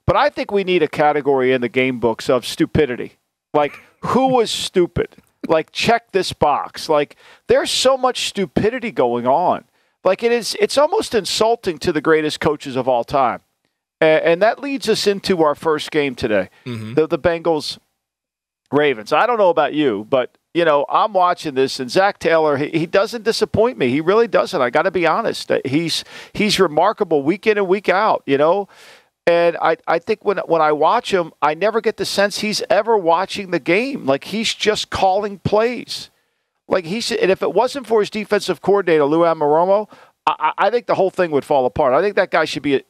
But I think we need a category in the game books of stupidity. Like, who was stupid? Like, check this box. Like, there's so much stupidity going on. Like, it's almost insulting to the greatest coaches of all time. And that leads us into our first game today, the Bengals Ravens. I don't know about you, but, I'm watching this, and Zac Taylor, he doesn't disappoint me. He really doesn't. I got to be honest. He's remarkable week in and week out, And I think when I watch him, I never get the sense he's ever watching the game. Like, he's just calling plays. Like, and if it wasn't for his defensive coordinator, Lou Anarumo, I think the whole thing would fall apart. I think that guy should be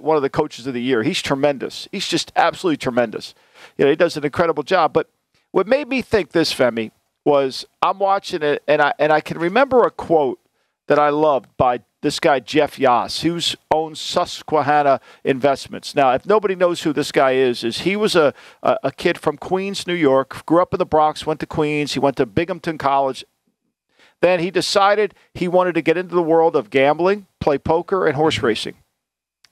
one of the coaches of the year. He's tremendous. He's just absolutely tremendous. He does an incredible job. But what made me think this, Femi, was I'm watching it, and I can remember a quote that I loved by this guy, Jeff Yass, who owns Susquehanna Investments. Now, if nobody knows who this guy is he was a kid from Queens, New York, grew up in the Bronx, went to Queens. He went to Binghamton College. Then he decided he wanted to get into the world of gambling, play poker, and horse racing.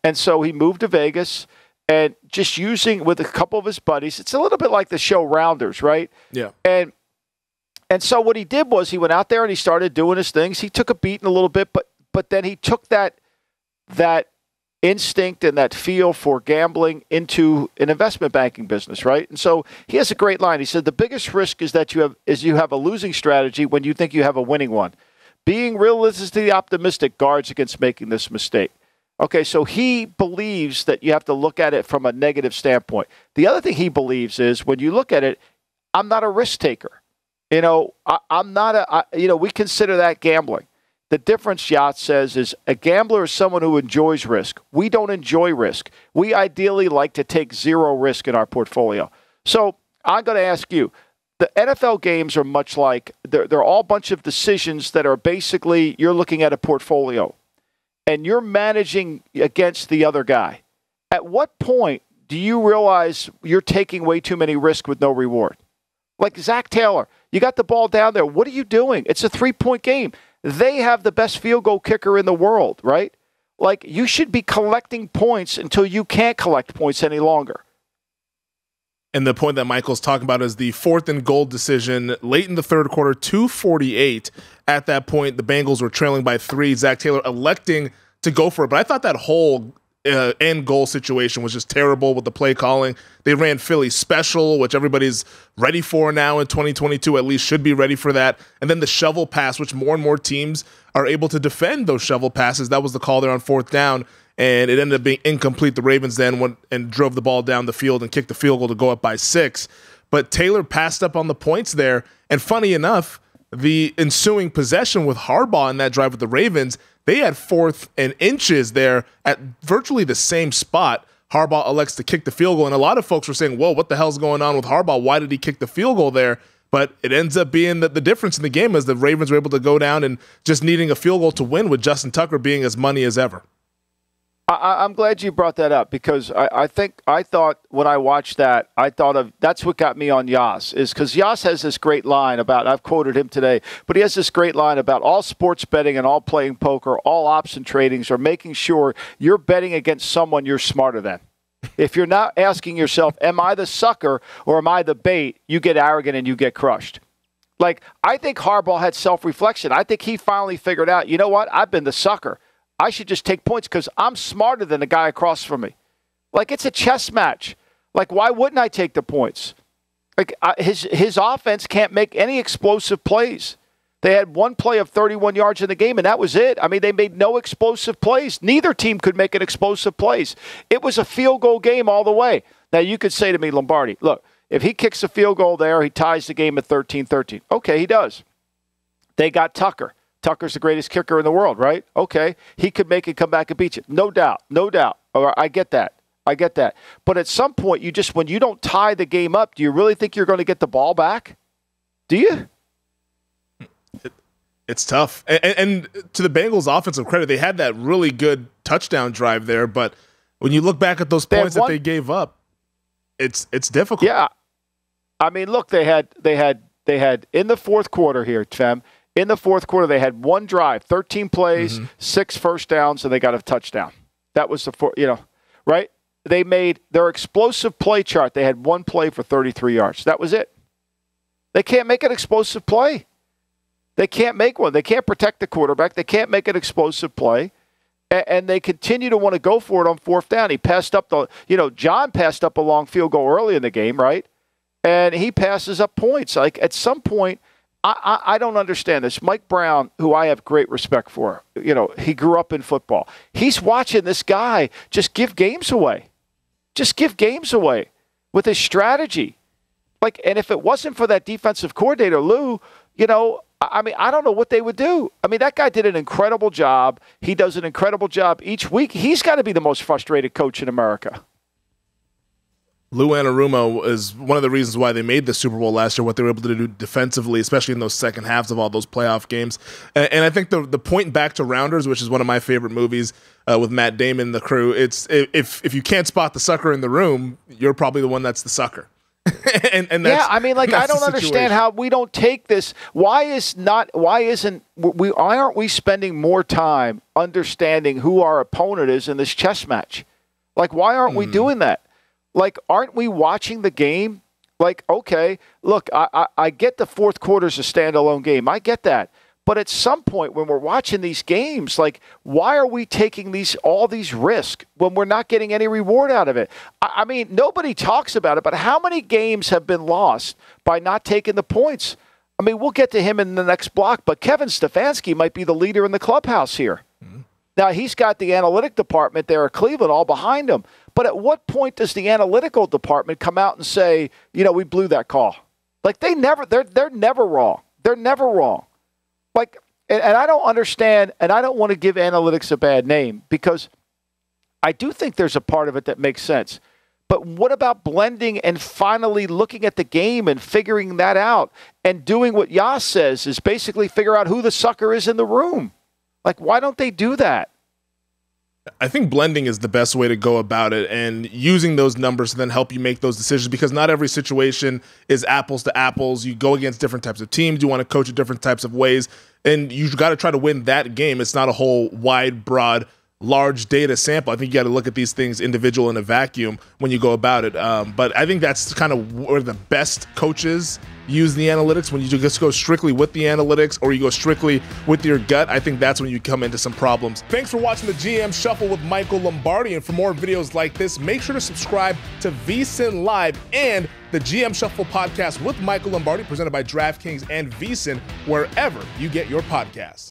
And so he moved to Vegas and just using with a couple of his buddies. It's a little bit like the show Rounders, right? Yeah. And so what he did was he went out there and he started doing his things. He took a beating a little bit, but then he took that instinct and that feel for gambling into an investment banking business, right? And so he has a great line. He said, the biggest risk is that you have a losing strategy when you think you have a winning one. Being realistically optimistic guards against making this mistake. Okay, so he believes that you have to look at it from a negative standpoint. The other thing he believes is when you look at it, I'm not a risk taker. I'm not we consider that gambling. The difference, Yacht says, is a gambler is someone who enjoys risk. We don't enjoy risk. We ideally like to take zero risk in our portfolio. So I'm going to ask you, the NFL games are much like, they're all a bunch of decisions that are basically, you're looking at a portfolio and you're managing against the other guy. At what point do you realize you're taking way too many risks with no reward? Like Zac Taylor, you got the ball down there. What are you doing? It's a 3-point game. They have the best field goal kicker in the world, right? Like, you should be collecting points until you can't collect points any longer. And the point that Michael's talking about is the 4th and goal decision late in the third quarter, 2:48. At that point, the Bengals were trailing by 3. Zac Taylor electing to go for it. But I thought that whole end goal situation was just terrible with the play calling. They ran Philly special, which everybody's ready for now in 2022, at least should be ready for that. And then the shovel pass, which more and more teams are able to defend those shovel passes. That was the call there on 4th down, and it ended up being incomplete. The Ravens then went and drove the ball down the field and kicked the field goal to go up by 6. But Taylor passed up on the points there, and funny enough, the ensuing possession with Harbaugh in that drive with the Ravens, they had 4th and inches there at virtually the same spot. Harbaugh elects to kick the field goal, and a lot of folks were saying, whoa, what the hell's going on with Harbaugh? Why did he kick the field goal there? But it ends up being that the difference in the game is the Ravens were able to go down and just needing a field goal to win with Justin Tucker being as money as ever. I'm glad you brought that up because I thought when I watched that, I thought of that's what got me on Yas is because Yas has this great line about, I've quoted him today, but he has this great line about all sports betting and all playing poker, all option tradings are making sure you're betting against someone you're smarter than. If you're not asking yourself, am I the sucker or am I the bait, you get arrogant and you get crushed. Like, I think Harbaugh had self-reflection. I think he finally figured out, you know what, I've been the sucker. I should just take points because I'm smarter than the guy across from me. Like, it's a chess match. Like, why wouldn't I take the points? Like, his offense can't make any explosive plays. They had one play of 31 yards in the game, and that was it. I mean, they made no explosive plays. Neither team could make an explosive plays. It was a field goal game all the way. Now, you could say to me, Lombardi, look, if he kicks a field goal there, he ties the game at 13-13. Okay, he does. They got Tucker. Tucker's the greatest kicker in the world, right? Okay, he could make it come back and beat you. No doubt, no doubt. I get that. But at some point, when you don't tie the game up, do you really think you're going to get the ball back? Do you? It's tough. And to the Bengals' offensive credit, they had that really good touchdown drive there. But when you look back at those points that they gave up, it's difficult. Yeah, I mean, look, they had in the fourth quarter here, Fem. In the fourth quarter, they had one drive, 13 plays, 6 first downs, and they got a touchdown. That was right? they made their explosive play chart. They had one play for 33 yards. That was it. They can't make an explosive play. They can't make one. They can't protect the quarterback. They can't make an explosive play. And they continue to want to go for it on fourth down. He passed up John passed up a long field goal early in the game, right? And he passes up points. Like, at some point, I don't understand this. Mike Brown, who I have great respect for, he grew up in football. He's watching this guy just give games away. Just give games away with his strategy. Like, and if it wasn't for that defensive coordinator, Lou, I don't know what they would do. I mean, that guy did an incredible job. He does an incredible job each week. He's got to be the most frustrated coach in America. Lou Anarumo is one of the reasons why they made the Super Bowl last year, what they were able to do defensively, especially in those second halves of all those playoff games. And I think the point back to Rounders, which is one of my favorite movies with Matt Damon and the crew, it's if you can't spot the sucker in the room, you're probably the one that's the sucker. and that's, yeah, I mean, like, I don't understand how we don't take this. Why aren't we spending more time understanding who our opponent is in this chess match? Like, why aren't we doing that? Like, aren't we watching the game? Like, okay, look, I get the fourth quarter's a standalone game. I get that. But at some point when we're watching these games, like, why are we taking all these risks when we're not getting any reward out of it? I mean, nobody talks about it, but how many games have been lost by not taking the points? I mean, we'll get to him in the next block, but Kevin Stefanski might be the leader in the clubhouse here. Mm-hmm. Now, he's got the analytic department there at Cleveland all behind him. But at what point does the analytical department come out and say, we blew that call? Like, they're never wrong. They're never wrong. Like, and I don't understand, and I don't want to give analytics a bad name, because I do think there's a part of it that makes sense. But what about blending and finally looking at the game and figuring that out and doing what Yas says, is basically figure out who the sucker is in the room? Like, why don't they do that? I think blending is the best way to go about it, and using those numbers to then help you make those decisions, because not every situation is apples to apples. You go against different types of teams. You want to coach in different types of ways, and you've got to try to win that game. It's not a whole wide, broad, large data sample. I think you got to look at these things individual in a vacuum when you go about it. But I think that's kind of where the best coaches use the analytics. When you just go strictly with the analytics, or you go strictly with your gut, I think that's when you come into some problems. Thanks for watching the GM Shuffle with Michael Lombardi. And for more videos like this, make sure to subscribe to VSiN Live and the GM Shuffle podcast with Michael Lombardi, presented by DraftKings and VSiN, wherever you get your podcasts.